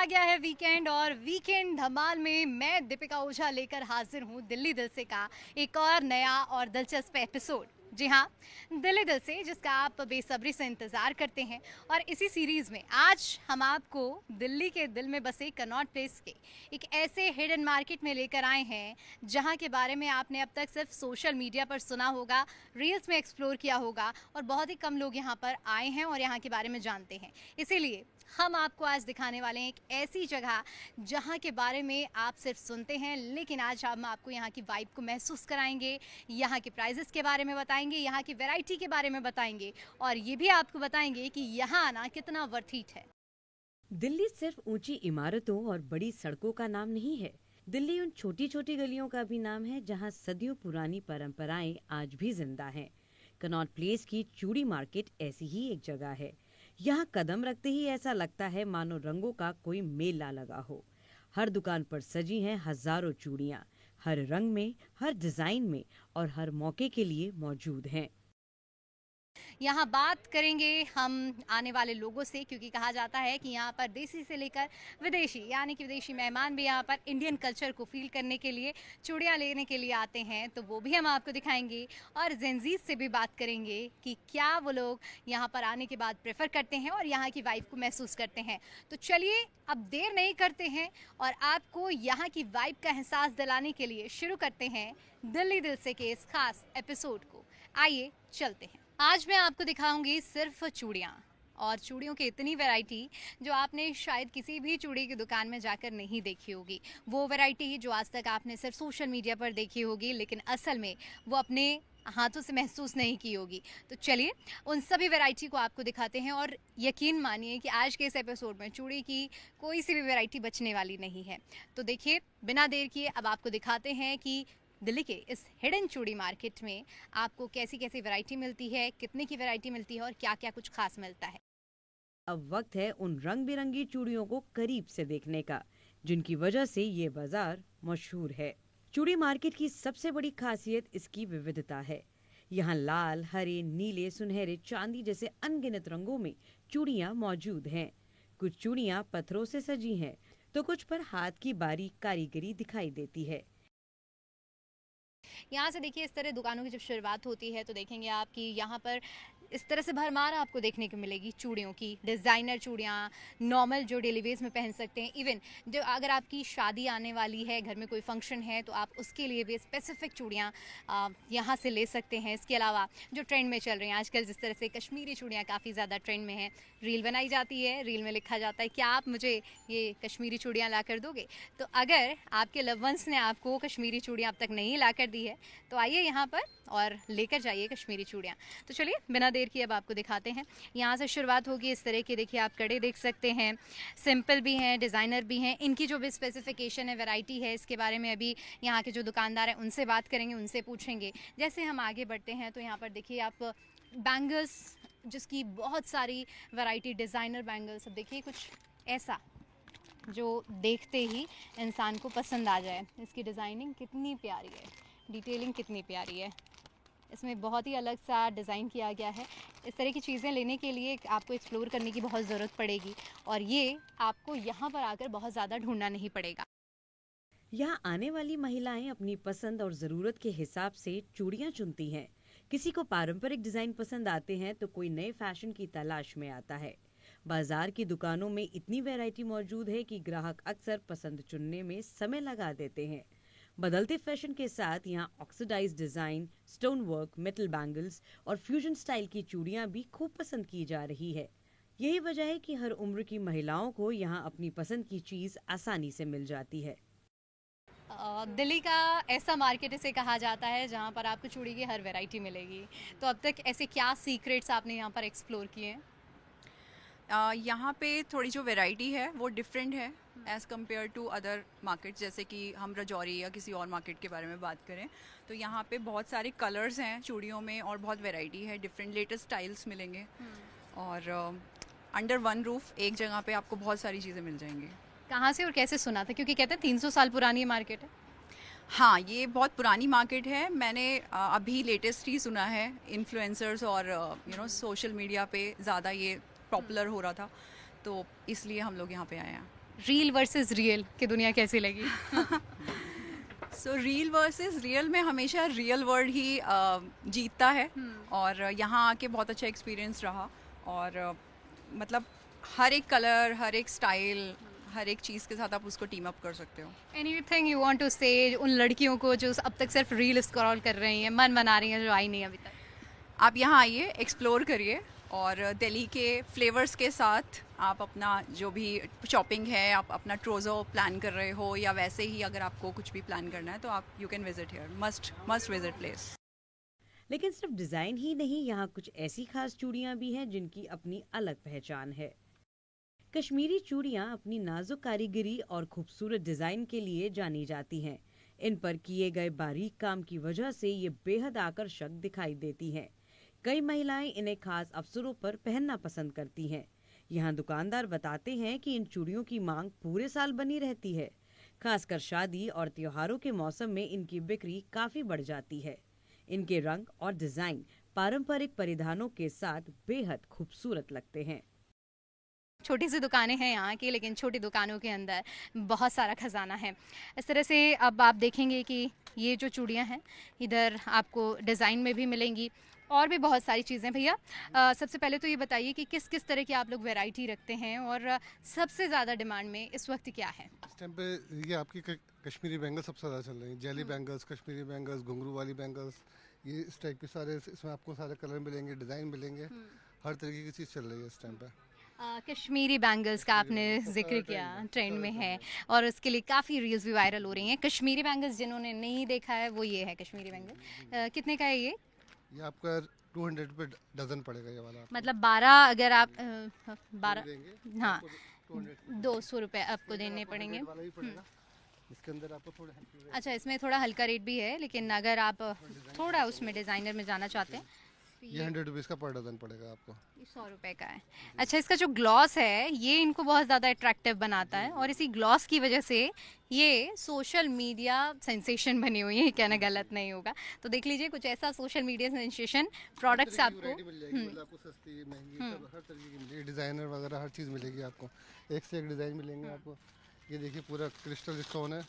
गया है वीकेंड और वीकेंड धमाल में मैं दीपिका ओझा लेकर हाजिर हूँ दिल्ली दिल से का एक और नया और दिलचस्प एपिसोड। जी हाँ, दिल्ली दिल से जिसका आप बेसब्री से इंतज़ार करते हैं। और इसी सीरीज़ में आज हम आपको दिल्ली के दिल में बसे कनॉट प्लेस के एक ऐसे हिडन मार्केट में लेकर आए हैं जहाँ के बारे में आपने अब तक सिर्फ सोशल मीडिया पर सुना होगा, रील्स में एक्सप्लोर किया होगा और बहुत ही कम लोग यहाँ पर आए हैं और यहाँ के बारे में जानते हैं। इसीलिए हम आपको आज दिखाने वाले हैं एक ऐसी जगह जहाँ के बारे में आप सिर्फ सुनते हैं, लेकिन आज हम आपको यहाँ की वाइब को महसूस कराएंगे, यहाँ के प्राइजेस के बारे में बताएंगे, यहाँ की वैरायटी के बारे में बताएंगे और ये भी आपको बताएंगे कि यहाँ आना कितना वर्थ इट है। दिल्ली सिर्फ ऊंची इमारतों और बड़ी सड़कों का नाम नहीं है। दिल्ली उन छोटी छोटी गलियों का भी नाम है जहां सदियों पुरानी परंपराएं आज भी जिंदा हैं। कनॉट प्लेस की चूड़ी मार्केट ऐसी ही एक जगह है। यहाँ कदम रखते ही ऐसा लगता है मानो रंगों का कोई मेला लगा हो। हर दुकान पर सजी हैं हजारों चूड़ियाँ, हर रंग में, हर डिजाइन में और हर मौके के लिए मौजूद हैं। यहाँ बात करेंगे हम आने वाले लोगों से, क्योंकि कहा जाता है कि यहाँ पर देसी से लेकर विदेशी यानी कि विदेशी मेहमान भी यहाँ पर इंडियन कल्चर को फील करने के लिए चूड़ियाँ लेने के लिए आते हैं, तो वो भी हम आपको दिखाएंगे। और जेंजीज से भी बात करेंगे कि क्या वो लोग यहाँ पर आने के बाद प्रेफर करते हैं और यहाँ की वाइब को महसूस करते हैं। तो चलिए अब देर नहीं करते हैं और आपको यहाँ की वाइब का एहसास दिलाने के लिए शुरू करते हैं दिल्ली दिल से के इस खास एपिसोड को। आइए चलते हैं। आज मैं आपको दिखाऊंगी सिर्फ चूड़ियाँ, और चूड़ियों की इतनी वैरायटी जो आपने शायद किसी भी चूड़ी की दुकान में जाकर नहीं देखी होगी। वो वैरायटी जो आज तक आपने सिर्फ सोशल मीडिया पर देखी होगी, लेकिन असल में वो अपने हाथों से महसूस नहीं की होगी। तो चलिए उन सभी वैरायटी को आपको दिखाते हैं और यकीन मानिए कि आज के इस एपिसोड में चूड़ी की कोई सी भी वैरायटी बचने वाली नहीं है। तो देखिए बिना देर किए अब आपको दिखाते हैं कि दिल्ली के इस हिडन चूड़ी मार्केट में आपको कैसी कैसी वैरायटी मिलती है, कितने की वैरायटी मिलती है और क्या क्या कुछ खास मिलता है। अब वक्त है उन रंग बिरंगी चूड़ियों को करीब से देखने का, जिनकी वजह से ये बाजार मशहूर है। चूड़ी मार्केट की सबसे बड़ी खासियत इसकी विविधता है। यहाँ लाल, हरे, नीले, सुनहरे, चांदी जैसे अनगिनत रंगों में चूड़ियाँ मौजूद हैं। कुछ चूड़ियाँ पत्थरों से सजी हैं, तो कुछ पर हाथ की बारीक कारीगरी दिखाई देती है। यहाँ से देखिए इस तरह दुकानों की जब शुरुआत होती है तो देखेंगे आप कि यहाँ पर इस तरह से भरमार आपको देखने को मिलेगी चूड़ियों की। डिज़ाइनर चूड़ियाँ, नॉर्मल जो डेली वेज में पहन सकते हैं, इवन जो अगर आपकी शादी आने वाली है, घर में कोई फंक्शन है, तो आप उसके लिए भी स्पेसिफिक चूड़ियाँ यहाँ से ले सकते हैं। इसके अलावा जो ट्रेंड में चल रही हैं आजकल, जिस तरह से कश्मीरी चूड़ियाँ काफ़ी ज़्यादा ट्रेंड में हैं, रील बनाई जाती है, रील में लिखा जाता है क्या आप मुझे ये कश्मीरी चूड़ियाँ ला कर दोगे। तो अगर आपके लव वंस ने आपको कश्मीरी चूड़ियाँ अब तक नहीं ला कर दी है तो आइए यहाँ पर और लेकर जाइए कश्मीरी चूड़ियाँ। तो चलिए बिना देर किए अब आपको दिखाते हैं। यहाँ से शुरुआत होगी इस तरह की। देखिए आप कड़े देख सकते हैं, सिंपल भी हैं, डिज़ाइनर भी हैं। इनकी जो भी स्पेसिफिकेशन है, वैरायटी है, इसके बारे में अभी यहाँ के जो दुकानदार हैं उनसे बात करेंगे, उनसे पूछेंगे। जैसे हम आगे बढ़ते हैं तो यहाँ पर देखिए आप बैंगल्स, जिसकी बहुत सारी वैरायटी, डिज़ाइनर बैंगल्स। अब देखिए कुछ ऐसा जो देखते ही इंसान को पसंद आ जाए। इसकी डिज़ाइनिंग कितनी प्यारी है, डिटेलिंग कितनी प्यारी है, इसमें बहुत ही अलग सा डिज़ाइन किया गया है। इस तरह की चीज़ें लेने के लिए आपको एक्सप्लोर करने की बहुत ज़रूरत पड़ेगी और ये आपको यहाँ पर आकर बहुत ज़्यादा ढूंढना नहीं पड़ेगा। यहाँ आने वाली महिलाएं अपनी पसंद और जरूरत के हिसाब से चूड़ियाँ चुनती हैं। किसी को पारंपरिक डिजाइन पसंद आते हैं तो कोई नए फैशन की तलाश में आता है। बाजार की दुकानों में इतनी वैरायटी मौजूद है कि ग्राहक अक्सर पसंद चुनने में समय लगा देते हैं। बदलते फैशन के साथ यहाँ oxidise design, stone work, metal bangles और फ्यूजन स्टाइल की चूड़ियाँ भी खूब पसंद की जा रही है। यही वजह है कि हर उम्र की महिलाओं को यहाँ अपनी पसंद की चीज आसानी से मिल जाती है। दिल्ली का ऐसा मार्केट इसे कहा जाता है जहाँ पर आपको चूड़ी की हर वैरायटी मिलेगी। तो अब तक ऐसे क्या सीक्रेट्स आपने यहाँ पर एक्सप्लोर किए हैं? यहाँ पे थोड़ी जो वैरायटी है वो डिफरेंट है as compare to other market. जैसे कि हम रजौरी या किसी और मार्केट के बारे में बात करें तो यहाँ पे बहुत सारे कलर्स हैं चूड़ियों में और बहुत वैरायटी है, डिफरेंट लेटेस्ट स्टाइल्स मिलेंगे और अंडर वन रूफ एक जगह पे आपको बहुत सारी चीज़ें मिल जाएंगी। कहाँ से और कैसे सुना था, क्योंकि कहते हैं 300 साल पुरानी ये मार्केट है? हाँ, ये बहुत पुरानी मार्केट है। मैंने अभी लेटेस्ट ही सुना है, इन्फ्लुएंसर्स और सोशल मीडिया पे ज़्यादा ये पॉपुलर हो रहा था, तो इसलिए हम लोग यहाँ पे आए हैं। रील वर्सेस रियल की दुनिया कैसी लगी? सो रील वर्सेस रियल में हमेशा रियल वर्ल्ड ही जीतता है। और यहाँ आके बहुत अच्छा एक्सपीरियंस रहा। और मतलब हर एक कलर, हर एक स्टाइल, हर एक चीज़ के साथ आप उसको टीम अप कर सकते हो। एनीथिंग यू वांट टू से उन लड़कियों को जो अब तक सिर्फ रील स्क्रॉल कर रही हैं, मन बना रही हैं, जो आई नहीं अभी तक? आप यहाँ आइए, एक्सप्लोर करिए, और दिल्ली के फ्लेवर्स के साथ आप अपना जो भी शॉपिंग है, आप अपना ट्रोज़ो प्लान कर रहे हो, या वैसे ही अगर आपको कुछ भी प्लान करना है तो आप you can visit here. Must visit place. लेकिन सिर्फ डिजाइन ही नहीं, यहाँ कुछ ऐसी खास चूड़ियां भी हैं जिनकी अपनी अलग पहचान है। कश्मीरी चूड़ियां अपनी नाजुक कारीगरी और खूबसूरत डिजाइन के लिए जानी जाती हैं। इन पर किए गए बारीक काम की वजह से ये बेहद आकर्षक दिखाई देती हैं। कई महिलाएं इन्हें खास अवसरों पर पहनना पसंद करती हैं। यहाँ दुकानदार बताते हैं कि इन चूड़ियों की मांग पूरे साल बनी रहती है। खासकर शादी और त्योहारों के मौसम में इनकी बिक्री काफी बढ़ जाती है। इनके रंग और डिजाइन पारंपरिक परिधानों के साथ बेहद खूबसूरत लगते हैं। छोटी सी दुकानें हैं यहाँ की, लेकिन छोटी दुकानों के अंदर बहुत सारा खजाना है। इस तरह से अब आप देखेंगे कि ये जो चूड़ियाँ हैं, इधर आपको डिज़ाइन में भी मिलेंगी और भी बहुत सारी चीज़ें। भैया सबसे पहले तो ये बताइए कि किस किस तरह की आप लोग वैरायटी रखते हैं और सबसे ज़्यादा डिमांड में इस वक्त क्या है? इस टाइम पे ये आपकी कश्मीरी बैंगल्स सबसे ज़्यादा चल रही हैं। जेली बैंगल्स, कश्मीरी बैंगल्स, घुंघरू वाली बैंगल्स, ये इस टाइप के सारे, इसमें आपको सारे कलर मिलेंगे, डिज़ाइन मिलेंगे, हर तरीके की चीज़ चल रही है इस टाइम पे। कश्मीरी बैंगल्स का आपने जिक्र किया, ट्रेंड में है और उसके लिए काफ़ी रील्स भी वायरल हो रही हैं। कश्मीरी बैंगल्स जिन्होंने नहीं देखा है वो ये है कश्मीरी बैंगल। कितने का है ये? ये आपका 200 पे डजन पड़ेगा ये वाला। मतलब 12 अगर आप 12, देंगे हाँ, 200 200 रुपये आपको देने पड़ेंगे। वाला ही पड़ेगा। इसके अंदर आपको थोड़ा हल्की रेट। अच्छा, इसमें थोड़ा हल्का रेट भी है, लेकिन अगर आप थोड़ा उसमें डिज़ाइनर में जाना चाहते हैं तो ये 100 रुपीज़ का पर डजन पड़ेगा आपको। ये 100 रुपये का है। अच्छा, इसका जो ग्लॉस है ये इनको बहुत ज़्यादा अट्रैक्टिव बनाता है और इसी ग्लॉस की वजह से ये सोशल मीडिया सेंसेशन बनी हुई है, कहना गलत नहीं होगा। तो देख लीजिए, कुछ ऐसा सोशल मीडिया सेंसेशन प्रोडक्ट्स आपको मतलब आपको सस्ती, महंगी, सब हर तरीके की मिलेगी। डिज़ाइनर वगैरह हर चीज़ मिलेगी आपको, एक से एक डिज़ाइन मिलेंगे आपको। ये देखिए पूरा क्रिस्टल स्टोन है।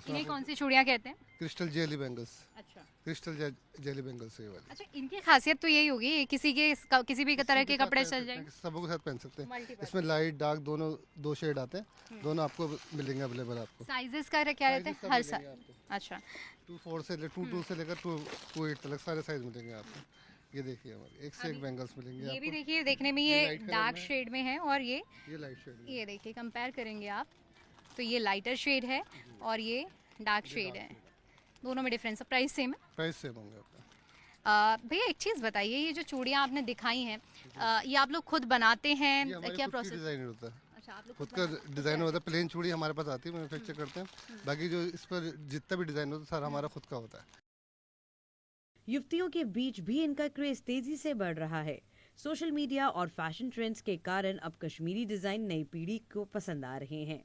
इन्हें कौन सी चूड़ियाँ कहते हैं? Crystal jelly bangles. अच्छा क्रिस्टल जेली बैंगल्स ये वाली। अच्छा, इनकी खासियत तो यही होगी, किसी किसी भी तरह के कपड़े चल जाएंगे, सबों के साथ पहन सकते हैं। Multiple। इसमें लाइट डार्क दोनों 2 शेड आते हैं, दोनों आपको मिलेंगे अवेलेबल आपको। साइजेस का क्या रहते हैं? हर साइज। अच्छा, 2 से लेकर 2 8 तक सारे साइज मिलेंगे आपको। ये देखिए हमारे एक से एक बैंगल्स मिलेंगे ये भी आपको। देखिए, देखने में ये ये light color डार्क में है। शेड में है और ये लाइट शेड ये देखिए, कंपेयर करेंगे आप तो ये लाइटर शेड है और ये डार्क शेड है। दोनों में डिफरेंस है। प्राइस सेम है? प्राइस सेम होंगे आपका। भैया एक चीज़ बताइए, ये जो चूड़ियाँ आपने दिखाई हैं, ये आप लोग खुद बनाते हैं? ये हमारे क्या खुद की प्रोसेस? डिजाइनर होता है, अच्छा, आप लोग खुद का डिजाइनर होता है। प्लेन चूड़ी हमारे पास आती है, मैन्युफैक्चर करते हैं। बाकी जो इस पर जितना भी डिजाइन होता है सारा हमारा खुद का होता है। युवतियों के बीच भी इनका क्रेज तेजी से बढ़ रहा है। सोशल मीडिया और फैशन ट्रेंड्स के कारण अब कश्मीरी डिजाइन नई पीढ़ी को पसंद आ रहे हैं।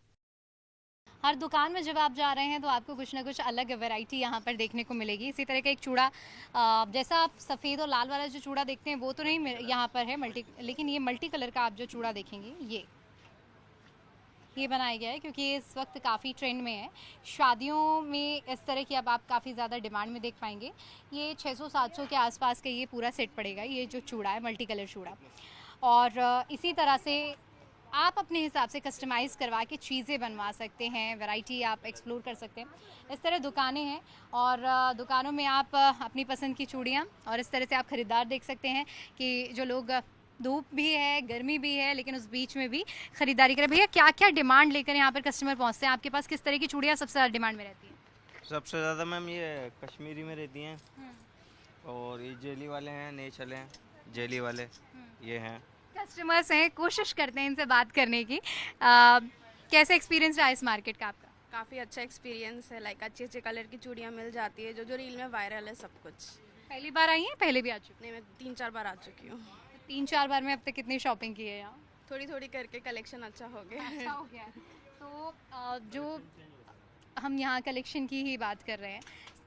हर दुकान में जब आप जा रहे हैं तो आपको कुछ ना कुछ अलग वैरायटी यहाँ पर देखने को मिलेगी। इसी तरह का एक चूड़ा, जैसा आप सफ़ेद और लाल वाला जो चूड़ा देखते हैं वो तो नहीं यहाँ पर है मल्टी, लेकिन ये मल्टी कलर का आप जो चूड़ा देखेंगे ये बनाया गया है क्योंकि ये इस वक्त काफ़ी ट्रेंड में है। शादियों में इस तरह की अब आप काफ़ी ज़्यादा डिमांड में देख पाएंगे। ये 600-700 के आसपास का ये पूरा सेट पड़ेगा, ये जो चूड़ा है मल्टी कलर चूड़ा। और इसी तरह से आप अपने हिसाब से कस्टमाइज़ करवा के चीज़ें बनवा सकते हैं, वैरायटी आप एक्सप्लोर कर सकते हैं। इस तरह दुकानें हैं और दुकानों में आप अपनी पसंद की चूड़ियाँ और इस तरह से आप ख़रीदार देख सकते हैं कि जो लोग, धूप भी है, गर्मी भी है, लेकिन उस बीच में भी ख़रीदारी करें। भैया क्या क्या डिमांड लेकर यहाँ पर कस्टमर पहुँचते हैं? आपके पास किस तरह की चूड़ियाँ सबसे ज़्यादा डिमांड में रहती हैं? सबसे ज़्यादा मैम ये कश्मीरी में रहती हैं और ये जेली वाले हैं, नेचल हैं, जेली वाले ये हैं। कस्टमर्स हैं, कोशिश करते हैं इनसे बात करने की। कैसा एक्सपीरियंस रहा इस मार्केट का आपका? काफ़ी अच्छा एक्सपीरियंस है। लाइक अच्छे अच्छे कलर की चूड़ियाँ मिल जाती है, जो जो रील में वायरल है सब कुछ। पहली बार आई हैं? पहले भी आ चुकी नहीं, मैं 3-4 बार आ चुकी हूँ। हैं? 3-4 बार में अब तक कितनी शॉपिंग की है यहाँ? थोड़ी थोड़ी करके कलेक्शन अच्छा हो गया है। अच्छा हो गया है। तो जो हम यहाँ कलेक्शन की ही बात कर रहे हैं,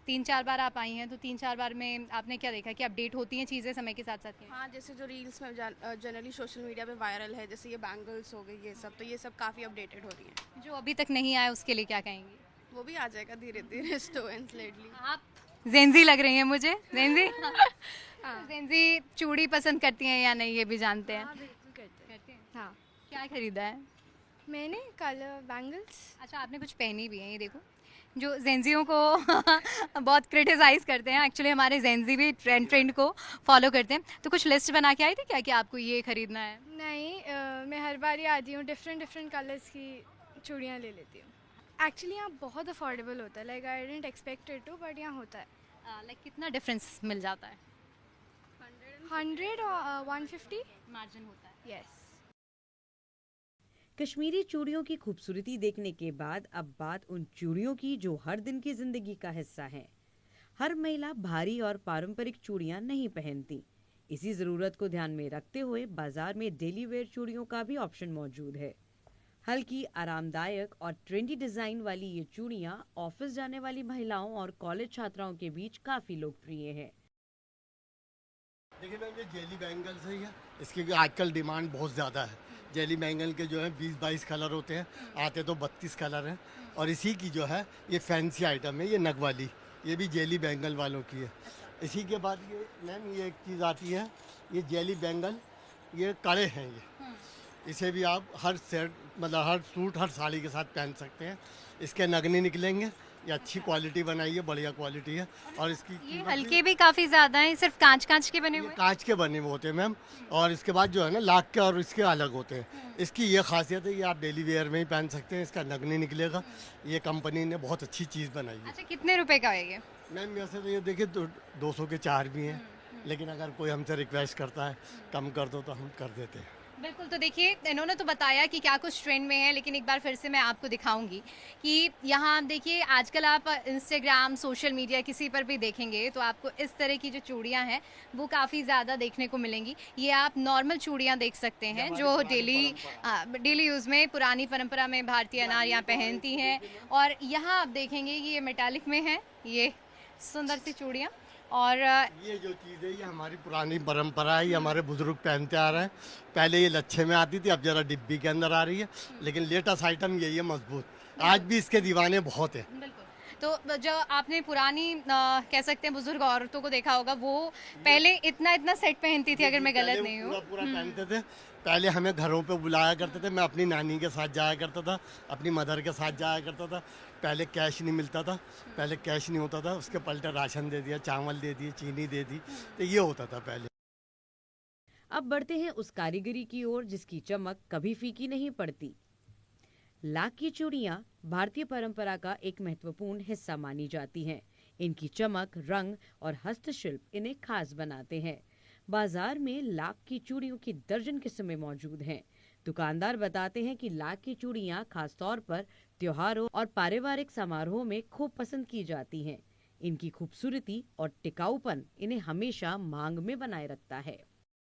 3-4 बार आप आई हैं, तो 3-4 बार में आपने क्या देखा कि अपडेट होती हैं चीज़ें समय के साथ-साथ की? हाँ, जैसे जो रील्स में जनरली सोशल मीडिया पे वायरल है, जैसे ये बैंगल्स हो गई ये सब, तो ये सब काफ़ी अपडेटेड हो रही हैं। जो अभी तक नहीं आया उसके लिए क्या कहेंगी? वो भी आ जाएगा धीरे-धीरे स्टोन्स लेटली। आप ज़ेनज़ी लग रही हैं मुझे, ज़ेनज़ी? हाँ। ज़ेनज़ी चूड़ी पसंद करती हैं या नहीं ये भी जानते हैं? हाँ, बिल्कुल करते हैं। करते हैं। हाँ, क्या खरीदा है? मैंने कल बैंगल्स। अच्छा, आपने कुछ पहनी भी है, ये देखो। जो जेंजियों को बहुत क्रिटिसाइज करते हैं, एक्चुअली हमारे जेंजी भी ट्रेंड को फॉलो करते हैं। तो कुछ लिस्ट बना के आई थी क्या कि आपको ये खरीदना है? नहीं, मैं हर बार ही आती हूँ, डिफरेंट कलर्स की चूड़ियाँ ले लेती हूँ। एक्चुअली यहाँ बहुत अफोर्डेबल होता है, like I didn't expect it to, but यहाँ होता है। लाइक कितना डिफरेंस मिल जाता है? 100 और 150। मार्जिन होता है। यस। कश्मीरी चूड़ियों की खूबसूरती देखने के बाद अब बात उन चूड़ियों की जो हर दिन की जिंदगी का हिस्सा हैं। हर महिला भारी और पारंपरिक चूड़ियां नहीं पहनती। इसी जरूरत को ध्यान में रखते हुए बाजार में डेली वेयर चूड़ियों का भी ऑप्शन मौजूद है। हल्की, आरामदायक और ट्रेंडी डिजाइन वाली ये चूड़ियां ऑफिस जाने वाली महिलाओं और कॉलेज छात्राओं के बीच काफी लोकप्रिय है। देखिए मैम, ये जेली बैंगल्स है, ये इसकी आजकल डिमांड बहुत ज़्यादा है। जेली बैंगल के जो है 20-22 कलर होते हैं, आते तो 32 कलर हैं। और इसी की जो है ये फैंसी आइटम है, ये नग वाली, ये भी जेली बैंगल वालों की है। इसी के बाद ये मैम ये एक चीज़ आती है, ये जेली बैंगल, ये कड़े हैं ये। इसे भी आप हर सेट मतलब हर सूट हर साड़ी के साथ पहन सकते हैं। इसके नग नहीं निकलेंगे, ये अच्छी क्वालिटी बनाई है, बढ़िया क्वालिटी है। और इसकी ये हल्के भी काफी ज्यादा हैं, सिर्फ कांच के बने ये हुए? कांच के बने हुए होते हैं मैम। और इसके बाद जो है ना लाख के और इसके अलग होते हैं। इसकी ये खासियत है, ये आप डेली वेयर में ही पहन सकते हैं, इसका नग नहीं निकलेगा। ये कंपनी ने बहुत अच्छी चीज़ बनाई है। अच्छा, कितने रुपए का है ये? मैम वैसे तो ये देखिए 200 के 4 भी हैं, लेकिन अगर कोई हमसे रिक्वेस्ट करता है कम कर दो तो हम कर देते हैं। बिल्कुल। तो देखिए, इन्होंने तो बताया कि क्या कुछ ट्रेंड में है, लेकिन एक बार फिर से मैं आपको दिखाऊंगी कि यहाँ आप देखिए, आजकल आप इंस्टाग्राम, सोशल मीडिया किसी पर भी देखेंगे तो आपको इस तरह की जो चूड़ियाँ हैं वो काफ़ी ज़्यादा देखने को मिलेंगी। ये आप नॉर्मल चूड़ियाँ देख सकते हैं जो डेली यूज़ में पुरानी परंपरा में भारतीय नारियाँ पहनती हैं। और यहाँ आप देखेंगे कि ये मेटालिक में है, ये सुंदर सी चूड़ियाँ। और ये जो चीज़ है ये हमारी पुरानी परंपरा है, ये हमारे बुजुर्ग पहनते आ रहे हैं। पहले ये लच्छे में आती थी, अब जरा डिब्बी के अंदर आ रही है, लेकिन लेटेस्ट आइटम यही है मजबूत। आज भी इसके दीवाने बहुत हैं। बिल्कुल। तो जो आपने पुरानी कह सकते हैं बुजुर्ग औरतों को देखा होगा, वो पहले इतना सेट पहनती थी, अगर मैं गलत नहीं हूँ। पूरा पहनते थे। पहले हमें घरों पे बुलाया करते थे, मैं अपनी नानी के साथ जाया करता था, अपनी मदर के साथ जाया करता था। पहले कैश नहीं मिलता था, पहले कैश नहीं होता था, उसके पलटे राशन दे दिया, चावल दे दिए, चीनी दे दी, तो ये होता था पहले। अब बढ़ते हैं उस कारीगरी की ओर जिसकी चमक कभी फीकी नहीं पड़ती। लाख की चूड़ियां भारतीय परंपरा का एक महत्वपूर्ण हिस्सा मानी जाती हैं। इनकी चमक, रंग और हस्तशिल्प इन्हें खास बनाते हैं। बाजार में लाख की चूड़ियों की दर्जन किस्में मौजूद हैं। दुकानदार बताते हैं कि लाख की चूड़ियां खास तौर पर त्योहारों और पारिवारिक समारोहों में खूब पसंद की जाती हैं। इनकी खूबसूरती और टिकाऊपन इन्हें हमेशा मांग में बनाए रखता है।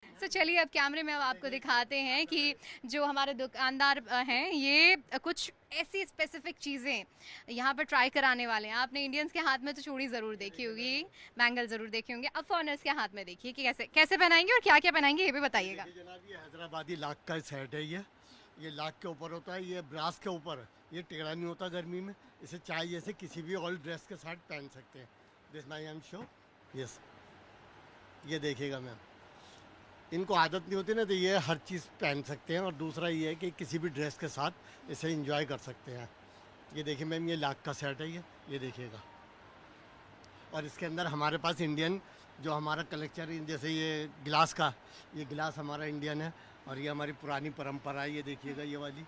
तो चलिए, अब कैमरे में अब आपको दिखाते हैं कि जो हमारे दुकानदार हैं, ये कुछ ऐसी स्पेसिफिक चीज़ें यहाँ पर ट्राई कराने वाले हैं। आपने इंडियंस के हाथ में तो चूड़ी ज़रूर देखी होगी, बैंगल ज़रूर देखे होंगे, अब फॉरेनर्स के हाथ में देखिए कि कैसे पहनाएंगे और क्या क्या पहनाएंगे, ये भी बताइएगा। जनाब, ये हैदराबादी लाख का सेट है। ये लाख के ऊपर होता है, ये ब्रास के ऊपर है। ये टेढ़ा नहीं होता गर्मी में, इसे चाय जैसे किसी भी ऑल ड्रेस के साथ पहन सकते हैं। This I am show. Yes, ये देखिएगा मैम, इनको आदत नहीं होती ना, तो ये हर चीज़ पहन सकते हैं। और दूसरा ये है कि किसी भी ड्रेस के साथ इसे एंजॉय कर सकते हैं। ये देखिए मैम, ये लाख का सेट है, ये देखिएगा। और इसके अंदर हमारे पास इंडियन जो हमारा कलेक्शन, जैसे ये गिलास का, ये गिलास हमारा इंडियन है और ये हमारी पुरानी परंपरा है। ये देखिएगा ये वाली।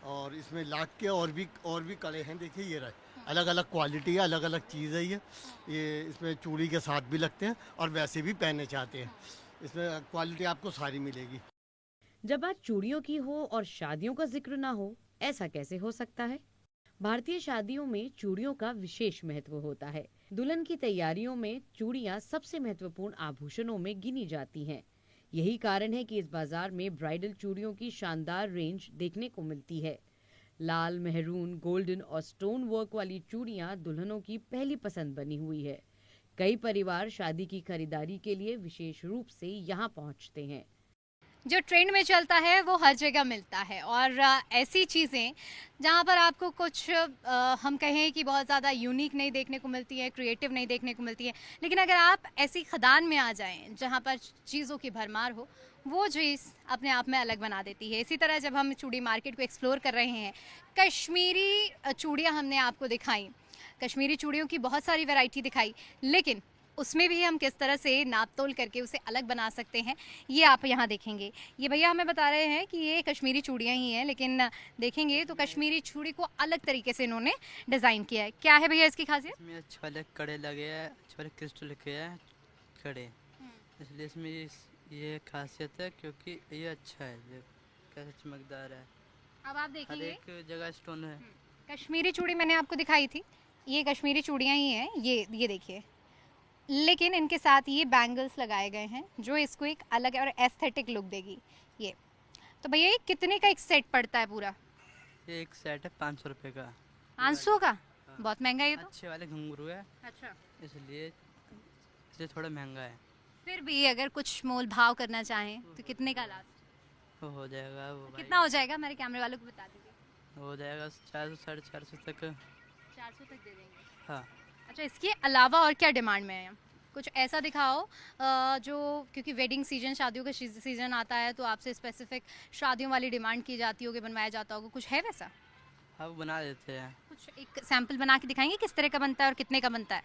और इसमें लाख के और भी कड़े हैं, देखिए ये रहे, अलग अलग क्वालिटी है, अलग अलग चीज़ है। ये इसमें चूड़ी के साथ भी लगते हैं और वैसे भी पहनने चाहते हैं। इसमें क्वालिटी आपको सारी मिलेगी। जब बात चूड़ियों की हो और शादियों का जिक्र ना हो, ऐसा कैसे हो सकता है? भारतीय शादियों में चूड़ियों का विशेष महत्व होता है। दुल्हन की तैयारियों में चूड़ियां सबसे महत्वपूर्ण आभूषणों में गिनी जाती हैं। यही कारण है कि इस बाजार में ब्राइडल चूड़ियों की शानदार रेंज देखने को मिलती है। लाल, मेहरून, गोल्डन और स्टोन वर्क वाली चूड़ियां दुल्हनों की पहली पसंद बनी हुई है। कई परिवार शादी की खरीदारी के लिए विशेष रूप से यहाँ पहुँचते हैं। जो ट्रेंड में चलता है वो हर जगह मिलता है और ऐसी चीज़ें जहाँ पर आपको कुछ हम कहें कि बहुत ज़्यादा यूनिक नहीं देखने को मिलती है, क्रिएटिव नहीं देखने को मिलती है, लेकिन अगर आप ऐसी खदान में आ जाएं जहाँ पर चीज़ों की भरमार हो, वो चीज़ अपने आप में अलग बना देती है। इसी तरह जब हम चूड़ी मार्केट को एक्सप्लोर कर रहे हैं, कश्मीरी चूड़ियाँ हमने आपको दिखाई, कश्मीरी चूड़ियों की बहुत सारी वैरायटी दिखाई, लेकिन उसमें भी हम किस तरह से नाप तोल करके उसे अलग बना सकते हैं, ये आप यहाँ देखेंगे। ये भैया हमें बता रहे हैं कि ये कश्मीरी चूड़ियाँ ही हैं, लेकिन देखेंगे तो कश्मीरी चूड़ी को अलग तरीके से इन्होंने डिज़ाइन किया है। क्या है भैया इसकी खासियत? इसमें अच्छे वाले कड़े लगे हैं, अच्छे वाले क्रिस्टल लगे हैं कड़े, इसलिए इसमें ये खासियत है क्योंकि ये अच्छा है, ये कैसे चमकदार है। अब आप हर देखेंगे एक जगह स्टोन है। कश्मीरी चूड़ी मैंने आपको दिखाई थी, ये कश्मीरी चूड़ियाँ ही हैं, ये देखिए, लेकिन इनके साथ ये बैंगल्स लगाए गए हैं जो इसको एक अलग और एस्थेटिक लुक देगी। ये तो भैया ये कितने का एक सेट पड़ता है पूरा? ये एक सेट है 500 रुपये का। 500 का? बहुत महंगा है ये तो। अच्छे वाले घुंघरू है, अच्छा, इसलिए थोड़ा महंगा है। फिर भी अगर कुछ मोल भाव करना चाहें तो कितने का लास्ट? वो हो जाएगा, वो कितना हो जाएगा? हमारे कैमरे वालों को बता दीजिए। हो जाएगा 400 450 तक। 400 तक दे देंगे। हाँ। अच्छा, इसके अलावा और क्या डिमांड में है? कुछ ऐसा दिखाओ जो, क्योंकि वेडिंग सीजन, शादियों का सीजन आता है तो आपसे स्पेसिफिक शादियों वाली डिमांड की जाती होगी, बनवाया जाता होगा, कुछ है वैसा? हाँ, वो बना देते हैं। कुछ एक सैंपल बना के दिखाएंगे किस तरह का बनता है और कितने का बनता है?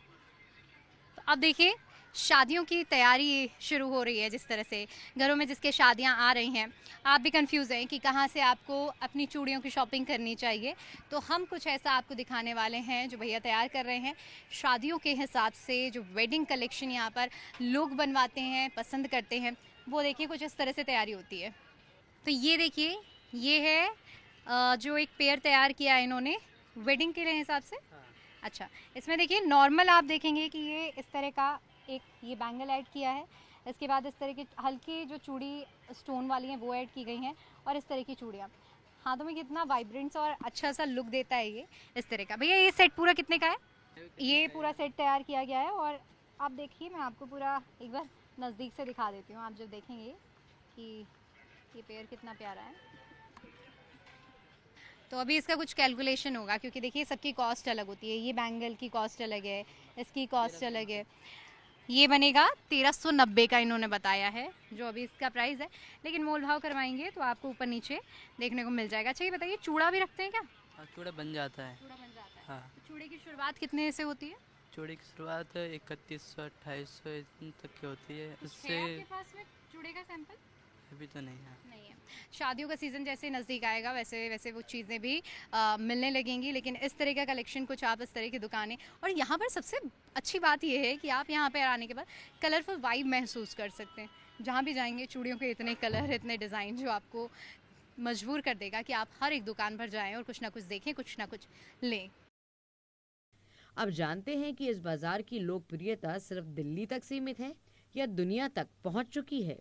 तो अब देखिए शादियों की तैयारी शुरू हो रही है, जिस तरह से घरों में जिसके शादियां आ रही हैं, आप भी कंफ्यूज हैं कि कहां से आपको अपनी चूड़ियों की शॉपिंग करनी चाहिए, तो हम कुछ ऐसा आपको दिखाने वाले हैं जो भैया तैयार कर रहे हैं शादियों के हिसाब से। जो वेडिंग कलेक्शन यहाँ पर लोग बनवाते हैं, पसंद करते हैं, वो देखिए कुछ इस तरह से तैयारी होती है। तो ये देखिए, ये है जो एक पेयर तैयार किया है इन्होंने वेडिंग के लिए हिसाब से। अच्छा, इसमें देखिए नॉर्मल आप देखेंगे कि ये इस तरह का एक ये बैंगल ऐड किया है, इसके बाद इस तरह की हल्की जो चूड़ी स्टोन वाली हैं वो ऐड की गई हैं, और इस तरह की चूड़ियाँ हाथों में कितना वाइब्रेंस और अच्छा सा लुक देता है ये इस तरह का। भैया ये सेट पूरा कितने का है? ये पूरा सेट तैयार किया गया है, और आप देखिए मैं आपको पूरा एक बार नज़दीक से दिखा देती हूँ। आप जब देखेंगे कि ये पेयर कितना प्यारा है, तो अभी इसका कुछ कैलकुलेशन होगा, क्योंकि देखिए सबकी कॉस्ट अलग होती है। ये बैंगल की कॉस्ट अलग है, इसकी कॉस्ट अलग है। ये बनेगा 1390 का इन्होंने बताया है जो अभी इसका प्राइस है, लेकिन मोल भाव करवाएंगे तो आपको ऊपर नीचे देखने को मिल जाएगा। अच्छा, ये बताइए चूड़ा भी रखते हैं क्या? हाँ, चूड़ा बन जाता है। चूड़ा बन जाता है। हाँ। तो चूड़े की शुरुआत कितने से होती है? चूड़ी की शुरुआत 3100 2800 तक की होती है। उससे है आपके पास में चूड़े का सैंपल? अभी तो नहीं है। नहीं है। शादियों का सीज़न जैसे नज़दीक आएगा वैसे वैसे वो चीज़ें भी मिलने लगेंगी, लेकिन इस तरह का कलेक्शन कुछ आप इस तरह की दुकानें, और यहाँ पर सबसे अच्छी बात ये है कि आप यहाँ पर आने के बाद कलरफुल वाइब महसूस कर सकते हैं। जहाँ भी जाएंगे चूड़ियों के इतने कलर, इतने डिज़ाइन, जो आपको मजबूर कर देगा कि आप हर एक दुकान पर जाएं और कुछ ना कुछ देखें, कुछ ना कुछ लें। अब जानते हैं कि इस बाजार की लोकप्रियता सिर्फ दिल्ली तक सीमित है या दुनिया तक पहुंच चुकी है।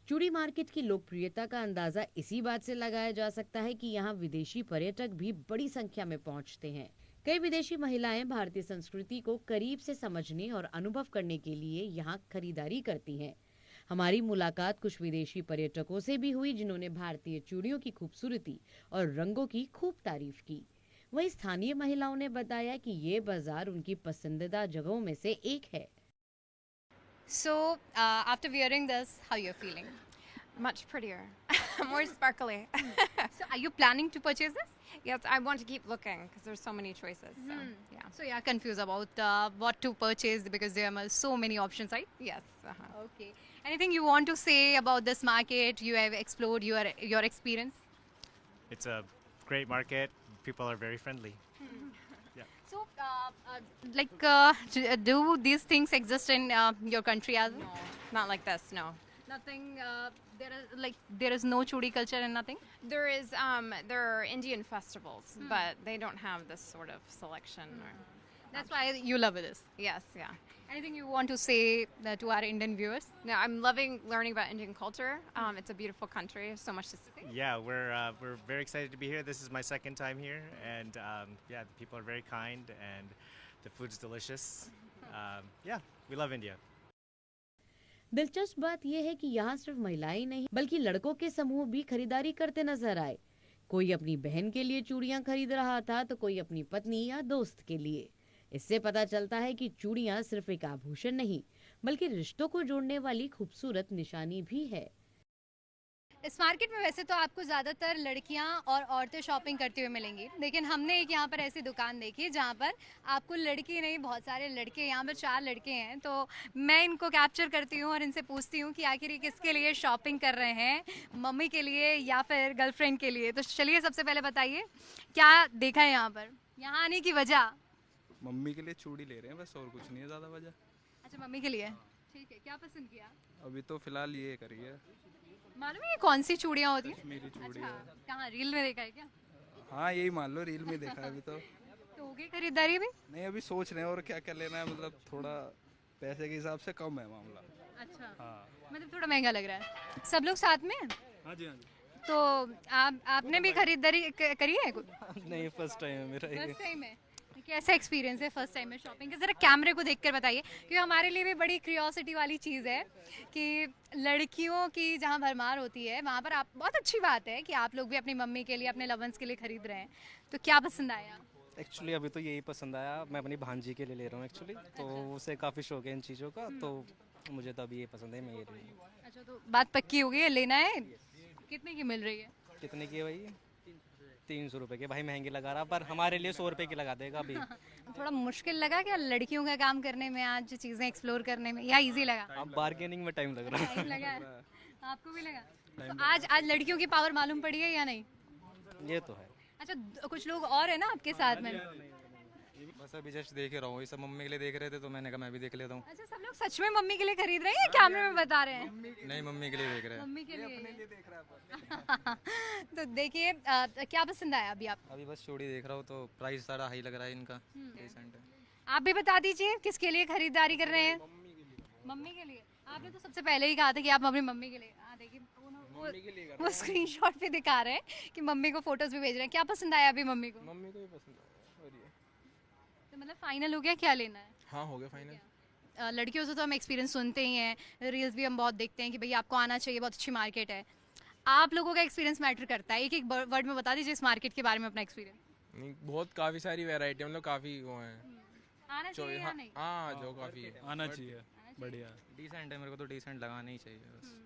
चूड़ी मार्केट की लोकप्रियता का अंदाजा इसी बात से लगाया जा सकता है कि यहाँ विदेशी पर्यटक भी बड़ी संख्या में पहुंचते हैं। कई विदेशी महिलाएं भारतीय संस्कृति को करीब से समझने और अनुभव करने के लिए यहाँ खरीदारी करती हैं। हमारी मुलाकात कुछ विदेशी पर्यटकों से भी हुई जिन्होंने भारतीय चूड़ियों की खूबसूरती और रंगों की खूब तारीफ की। वहीं स्थानीय महिलाओं ने बताया कि ये बाजार उनकी पसंदीदा जगहों में से एक है। So, after wearing this, how you're feeling? Much prettier, more sparkly. So, are you planning to purchase this? Yes, I want to keep looking because there's so many choices. So, yeah. So, you're confused about what to purchase because there are so many options, right? Yes. Okay. Anything you want to say about this market? You have explored your experience. It's a great market. People are very friendly. So, do these things exist in your country as well? No, not like this. No. Nothing. There is no chudi culture and nothing. There is. There are Indian festivals, but they don't have this sort of selection. That's why you love this. Yes, yeah. Anything you want to say to our Indian viewers? No, I'm loving learning about Indian culture. It's a beautiful country. So much to see. Yeah, we're very excited to be here. This is my second time here, and yeah, the people are very kind, and the food's delicious. Yeah, we love India. दिलचस्प बात यह है कि यहाँ सिर्फ महिलाएं ही नहीं बल्कि लड़कों के समूह भी खरीदारी करते नजर आए। कोई अपनी बहन के लिए चूड़ियां खरीद रहा था तो कोई अपनी पत्नी या दोस्त के लिए। इससे पता चलता है कि चूड़ियां सिर्फ एक आभूषण नहीं बल्कि रिश्तों को जोड़ने वाली खूबसूरत निशानी भी है। इस मार्केट में वैसे तो आपको ज़्यादातर लड़कियां और औरतें शॉपिंग करती हुई मिलेंगी, लेकिन हमने एक यहाँ पर ऐसी दुकान देखी जहाँ पर आपको लड़की नहीं बहुत सारे लड़के, यहाँ पर 4 लड़के हैं, तो मैं इनको कैप्चर करती हूँ और इनसे पूछती हूँ कि आखिर ये किसके लिए शॉपिंग कर रहे हैं, मम्मी के लिए या फिर गर्लफ्रेंड के लिए। तो चलिए सबसे पहले बताइए क्या देखा है यहाँ पर, यहाँ आने की वजह? मम्मी के लिए चूड़ी ले रहे हैं बस, और कुछ नहीं है ज़्यादा वजह। अच्छा, मम्मी के लिए, ठीक है। क्या पसंद किया? अभी तो फिलहाल ये करी है। मालूम है ये कौन सी चूड़ियाँ होती हैं? कश्मीरी चूड़ी अच्छा, है। कहाँ रील में देखा है क्या? हाँ यही मान लो, रील में देखा है अभी तो। तो हो गई खरीदारी भी? नहीं अभी सोच रहे हैं और क्या क्या लेना है, मतलब थोड़ा पैसे के हिसाब से कम है मामला। अच्छा, हाँ मतलब थोड़ा महंगा लग रहा है। सब लोग साथ में हैं? हाँ जी हाँ जी। तो आपने भी खरीदारी करी है कुछ? नहीं फर्स्ट टाइम है मेरा ये। फर्स्ट टाइम है? कैसा एक्सपीरियंस है फर्स्ट टाइम में शॉपिंग का? जरा कैमरे को देखकर बताइए, क्योंकि हमारे लिए भी बड़ी क्यूरियोसिटी वाली चीज़ है कि लड़कियों की जहाँ भरमार होती है वहाँ पर आप, बहुत अच्छी बात है कि आप लोग भी अपनी मम्मी के लिए, अपने लवंस के लिए खरीद रहे हैं। तो क्या पसंद आया? एक्चुअली अभी तो यही पसंद आया, मैं अपनी भांजी के लिए ले रहा हूँ एक्चुअली, तो उसे काफ़ी शौक है इन चीज़ों का, तो मुझे तो अभी ये पसंद है, मैं ये ले लूँ। अच्छा, तो बात पक्की हो गई है, लेना है? कितने की मिल रही है? कितने की है भाई? 300 रुपए के। भाई महंगे लगा रहा, पर हमारे लिए 100 रुपए की लगा देगा अभी। थोड़ा मुश्किल लगा क्या लड़कियों का काम करने में, आज चीज़ें एक्सप्लोर करने में, या इजी लगा? अब बार्गेनिंग में टाइम लग रहा है। टाइम लगा है? आपको भी लगा? तो आज लड़कियों की पावर मालूम पड़ी है या नहीं? ये तो है। अच्छा, कुछ लोग और है ना आपके साथ में? बस अभी जस्ट देख रहा हूँ, ये सब मम्मी के लिए देख रहे थे तो मैंने कहा मैं भी देख लेता हूँ। अच्छा, सब लोग सच में मम्मी के लिए खरीद रहे हैं या कैमरे में बता रहे हैं? नहीं मम्मी के लिए देख रहे हैं। मम्मी के लिए देख रहा है। तो देखिए क्या पसंद आया अभी आपको? अभी बस चूड़ी देख रहा हूँ, तो प्राइस सारा हाई लग रहा है इनका, डिसेंट है। आप भी बता दीजिए किसके लिए खरीदारी कर रहे हैं? मम्मी के लिए। आपने तो सबसे पहले ही कहा था कि आप अपनी मम्मी के लिए। देखिए वो स्क्रीनशॉट पे दिखा रहे हैं कि मम्मी को फोटोज भी भेज रहे हैं। क्या पसंद आया अभी मम्मी को? मम्मी को भी पसंद आया। तो मतलब फाइनल हो गया, क्या लेना है? हाँ हो गया फाइनल। लड़कियों से तो हम एक्सपीरियंस सुनते ही हैं, रील्स भी हम बहुत देखते हैं कि भाई आपको आना चाहिए, बहुत अच्छी मार्केट है। आप लोगों का एक्सपीरियंस मैटर करता है, एक एक वर्ड में बता दीजिए इस मार्केट के बारे में अपना एक्सपीरियंस। नहीं बहुत काफ़ी सारी वैरायटी, मतलब काफ़ी वो है। आना चाहिए या नहीं? हाँ जो काफ़ी है आना चाहिए, बढ़िया डिसेंट है, मेरे को तो डिसेंट लगाना ही चाहिए बस।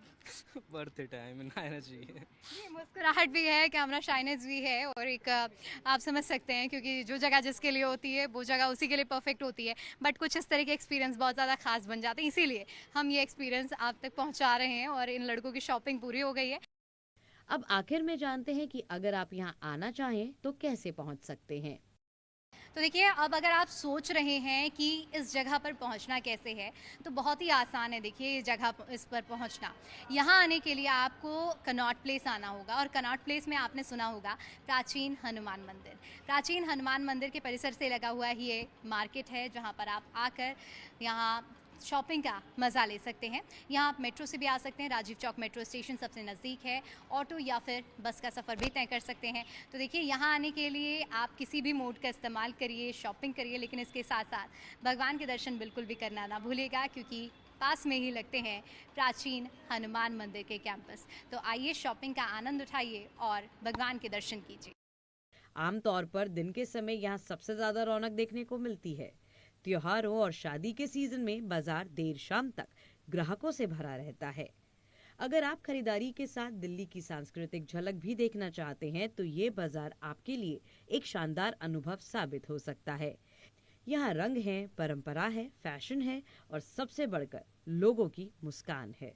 वर्थ इट है, मैं आना चाहिए। मुस्कुराहट भी है, कैमरा शाइनेस भी है, और एक आप समझ सकते हैं क्योंकि जो जगह जिसके लिए होती है वो जगह उसी के लिए परफेक्ट होती है, बट कुछ इस तरह के एक्सपीरियंस बहुत ज़्यादा खास बन जाते हैं, इसीलिए हम ये एक्सपीरियंस आप तक पहुंचा रहे हैं और इन लड़कों की शॉपिंग पूरी हो गई है। अब आखिर में जानते हैं कि अगर आप यहाँ आना चाहें तो कैसे पहुँच सकते हैं। तो देखिए, अब अगर आप सोच रहे हैं कि इस जगह पर पहुंचना कैसे है, तो बहुत ही आसान है। देखिए ये जगह, इस पर पहुंचना, यहाँ आने के लिए आपको कनॉट प्लेस आना होगा, और कनॉट प्लेस में आपने सुना होगा प्राचीन हनुमान मंदिर। प्राचीन हनुमान मंदिर के परिसर से लगा हुआ ये मार्केट है, जहाँ पर आप आकर यहाँ शॉपिंग का मज़ा ले सकते हैं। यहाँ आप मेट्रो से भी आ सकते हैं, राजीव चौक मेट्रो स्टेशन सबसे नज़दीक है, ऑटो या फिर बस का सफ़र भी तय कर सकते हैं। तो देखिए यहाँ आने के लिए आप किसी भी मोड का इस्तेमाल करिए, शॉपिंग करिए, लेकिन इसके साथ साथ भगवान के दर्शन बिल्कुल भी करना ना भूलिएगा, क्योंकि पास में ही लगते हैं प्राचीन हनुमान मंदिर के कैंपस। तो आइए शॉपिंग का आनंद उठाइए और भगवान के दर्शन कीजिए। आमतौर पर दिन के समय यहाँ सबसे ज़्यादा रौनक देखने को मिलती है। त्योहारों और शादी के सीजन में बाजार देर शाम तक ग्राहकों से भरा रहता है। अगर आप खरीदारी के साथ दिल्ली की सांस्कृतिक झलक भी देखना चाहते हैं तो ये बाजार आपके लिए एक शानदार अनुभव साबित हो सकता है। यहाँ रंग है, परंपरा है, फैशन है और सबसे बढ़कर लोगों की मुस्कान है।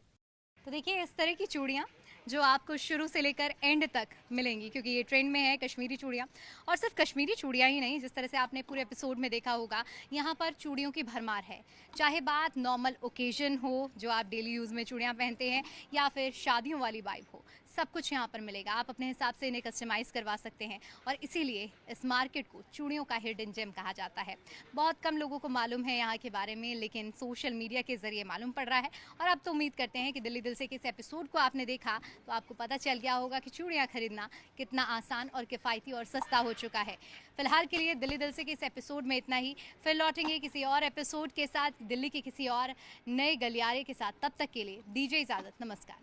तो देखिए इस तरह की चूड़ियाँ जो आपको शुरू से लेकर एंड तक मिलेंगी, क्योंकि ये ट्रेंड में है कश्मीरी चूड़ियाँ। और सिर्फ कश्मीरी चूड़ियाँ ही नहीं, जिस तरह से आपने पूरे एपिसोड में देखा होगा, यहाँ पर चूड़ियों की भरमार है। चाहे बात नॉर्मल ओकेजन हो जो आप डेली यूज़ में चूड़ियाँ पहनते हैं, या फिर शादियों वाली वाइब हो, सब कुछ यहाँ पर मिलेगा। आप अपने हिसाब से इन्हें कस्टमाइज़ करवा सकते हैं और इसीलिए इस मार्केट को चूड़ियों का हिडन जेम कहा जाता है। बहुत कम लोगों को मालूम है यहाँ के बारे में, लेकिन सोशल मीडिया के ज़रिए मालूम पड़ रहा है। और अब तो उम्मीद करते हैं कि दिल्ली दिल से के इस एपिसोड को आपने देखा तो आपको पता चल गया होगा कि चूड़ियाँ खरीदना कितना आसान और किफ़ायती और सस्ता हो चुका है। फिलहाल के लिए दिल्ली दिल से के इस एपिसोड में इतना ही। फिर लौटेंगे किसी और एपिसोड के साथ, दिल्ली के किसी और नए गलियारे के साथ। तब तक के लिए दीजिए इजाज़त। नमस्कार।